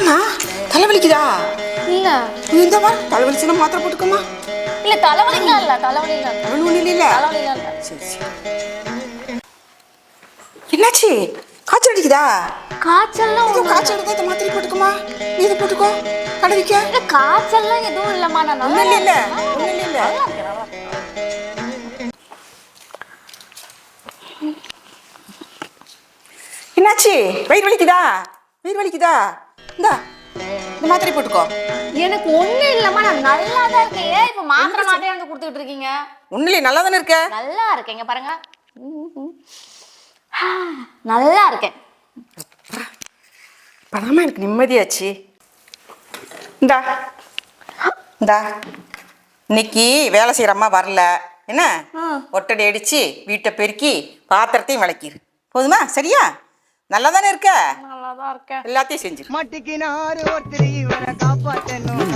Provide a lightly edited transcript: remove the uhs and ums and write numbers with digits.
ஏமா தலைவலிக்குதா? இல்ல இந்த மாதிரி தலைவலிச்சுன்னா மாத்திரை போட்டுக்கோமா. இல்ல தலைவலிலாம் இல்ல, தலைவலிலாம் இல்ல. ஒன்றும் இல்லை. தலைவலிலாம் இல்ல. சரி சரி. என்னாச்சு? காய்ச்சல் அடிக்குதா? காய்ச்சல்லாம் எதுவும் காய்ச்சல் எடுத்தா இந்த மாத்திரை போட்டுக்கோமா. நீ இதை போட்டுக்கோ. கடைவிக்க இல்ல, காய்ச்சல்லாம் எதுவும் இல்லம்மா. நான் நல்லா ஒன்றும் இல்லை. இருக்கேன். ஒன்றும் இல்லை. நல்லா இருக்கேன், நல்லா இருக்கேன். என்னாச்சு? வயிறு வலிக்குதா? வயிறு வலிக்குதா? இந்தா இந்த மாத்திரை போட்டுக்கோ. எனக்கு ஒண்ணும் இல்லம்மா, நான் நல்லா தான் இருக்கேன். ஏன் இப்ப மாத்திரை வந்து கொடுத்துட்டு இருக்கீங்க? ஒன்றும் இல்லை, நல்லா தானே இருக்க? நல்லா இருக்கேங்க பாருங்க. நல்லா இருக்கேன். பரமா எனக்கு நிம்மதியாச்சு. இந்தா இந்தா இன்னைக்கு வேலை செய்கிற அம்மா வரல என்ன, ஒட்டடை அடிச்சு வீட்டை பெருக்கி பாத்திரத்தையும் விளக்கிரு. போதுமா? சரியா? நல்லா தானே இருக்க? நல்லா தான் இருக்கேன். எல்லாத்தையும் செஞ்சு மட்டிக்கினாரு ஒருத்தர் இவரை காப்பாற்றணும்.